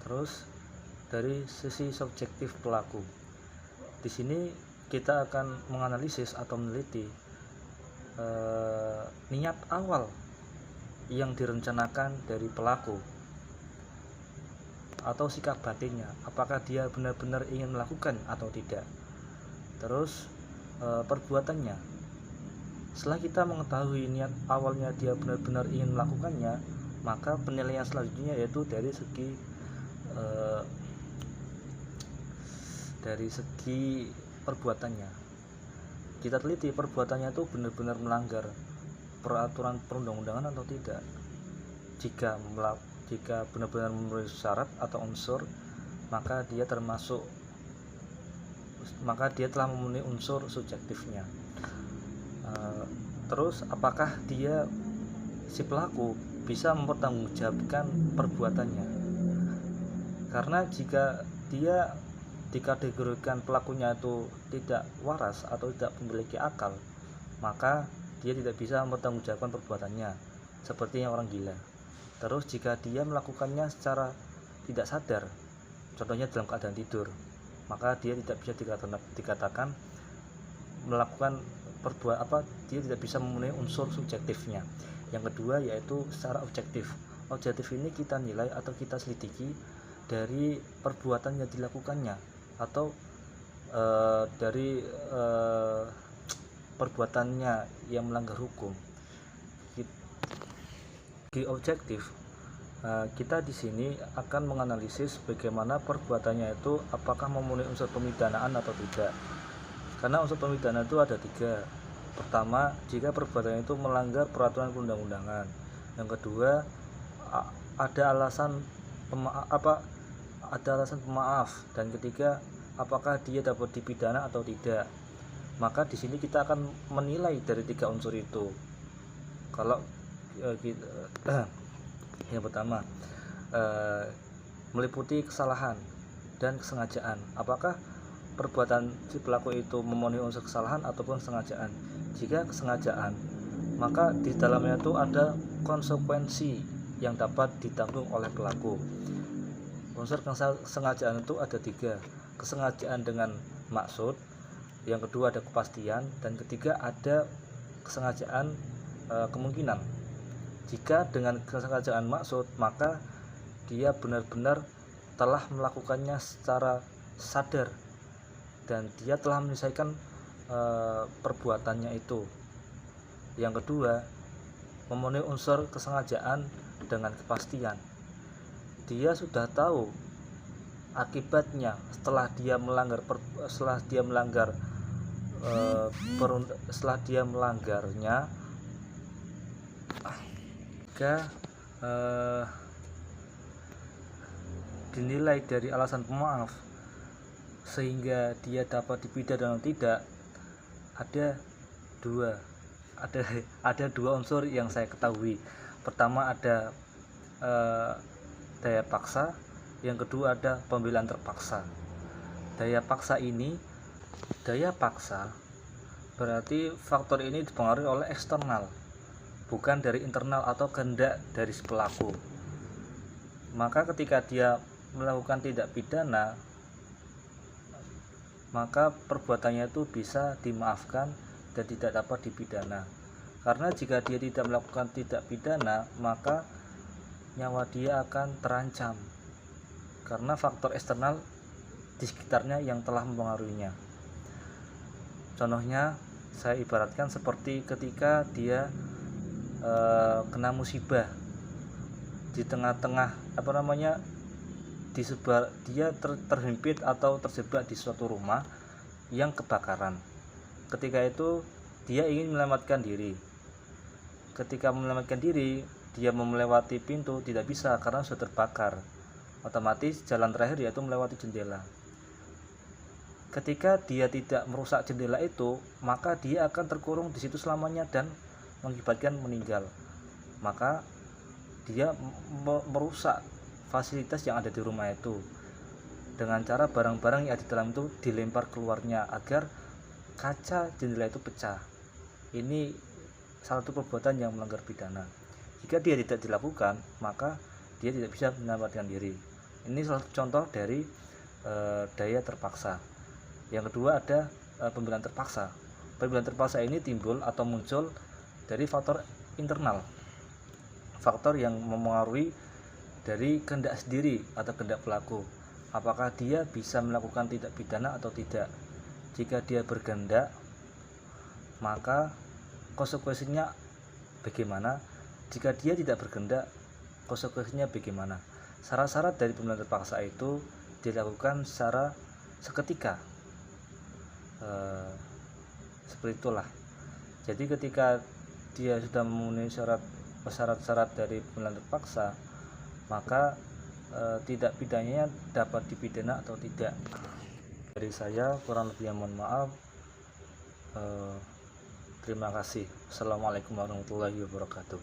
Terus dari sisi subjektif pelaku, di sini kita akan menganalisis atau meneliti niat awal yang direncanakan dari pelaku atau sikap batinnya, apakah dia benar-benar ingin melakukan atau tidak. Terus perbuatannya, setelah kita mengetahui niat awalnya dia benar-benar ingin melakukannya, maka penilaian selanjutnya yaitu dari segi perbuatannya. Kita teliti perbuatannya itu benar-benar melanggar peraturan perundang-undangan atau tidak. Jika benar-benar memenuhi syarat atau unsur, maka dia telah memenuhi unsur subjektifnya. Terus apakah si pelaku bisa mempertanggungjawabkan perbuatannya? Karena jika dia dikategorikan pelakunya itu tidak waras atau tidak memiliki akal, maka dia tidak bisa mempertanggungjawabkan perbuatannya, seperti orang gila. Terus jika dia melakukannya secara tidak sadar, contohnya dalam keadaan tidur, maka dia tidak bisa dikatakan melakukan dia tidak bisa memenuhi unsur subjektifnya. Yang kedua yaitu secara objektif. Objektif ini kita nilai atau kita selidiki dari perbuatan yang dilakukannya atau dari perbuatannya yang melanggar hukum. Di objektif, kita di sini akan menganalisis bagaimana perbuatannya itu apakah memenuhi unsur pemidanaan atau tidak. Karena unsur pemidanaan itu ada 3. Pertama, jika perbuatannya itu melanggar peraturan perundang-undangan. Yang kedua, ada alasan pemaaf, dan ketiga, apakah dia dapat dipidana atau tidak. Maka di sini kita akan menilai dari 3 unsur itu. Kalau yang pertama meliputi kesalahan dan kesengajaan, apakah perbuatan si pelaku itu memenuhi unsur kesalahan ataupun kesengajaan. Jika kesengajaan, maka di dalamnya itu ada konsekuensi yang dapat ditanggung oleh pelaku. Unsur kesengajaan itu ada 3. Kesengajaan dengan maksud, yang kedua ada kepastian, dan ketiga ada kesengajaan kemungkinan. Jika dengan kesengajaan maksud, maka dia benar-benar telah melakukannya secara sadar dan dia telah menyelesaikan perbuatannya itu. Yang kedua, memenuhi unsur kesengajaan dengan kepastian. Dia sudah tahu akibatnya setelah dia melanggarnya, jika dinilai dari alasan pemaaf sehingga dia dapat dipidana atau tidak, ada dua unsur yang saya ketahui. Pertama ada daya paksa, yang kedua ada pembelaan terpaksa. Daya paksa berarti faktor ini dipengaruhi oleh eksternal, bukan dari internal atau kehendak dari si pelaku. Maka ketika dia melakukan tindak pidana, maka perbuatannya itu bisa dimaafkan dan tidak dapat dipidana. Karena jika dia tidak melakukan tindak pidana, maka nyawa dia akan terancam karena faktor eksternal di sekitarnya yang telah mempengaruhinya. Contohnya saya ibaratkan seperti ketika dia kena musibah di tengah-tengah dia terhimpit atau terjebak di suatu rumah yang kebakaran. Ketika itu dia ingin menyelamatkan diri. Ketika menyelamatkan diri, dia melewati pintu tidak bisa karena sudah terbakar. Otomatis jalan terakhir yaitu melewati jendela. Ketika dia tidak merusak jendela itu, maka dia akan terkurung di situ selamanya dan mengakibatkan meninggal. Maka dia merusak fasilitas yang ada di rumah itu dengan cara barang-barang yang ada di dalam itu dilempar keluarnya agar kaca jendela itu pecah. Ini salah satu perbuatan yang melanggar pidana. Jika dia tidak dilakukan, maka dia tidak bisa menyelamatkan diri. Ini salah satu contoh dari daya terpaksa. Yang kedua ada pembelaan terpaksa. Pembelaan terpaksa ini timbul atau muncul dari faktor internal, faktor yang mempengaruhi dari kehendak sendiri atau kehendak pelaku. Apakah dia bisa melakukan tindak pidana atau tidak? Jika dia berkehendak, maka konsekuensinya bagaimana? Jika dia tidak berkehendak, konsekuensinya bagaimana? Syarat-syarat dari pembelaan terpaksa itu dilakukan secara seketika, seperti itulah. Jadi ketika dia sudah memenuhi syarat-syarat dari pembelaan terpaksa, maka tindak pidananya dapat dipidana atau tidak. Dari saya kurang lebihnya mohon maaf. Terima kasih. Assalamualaikum warahmatullahi wabarakatuh.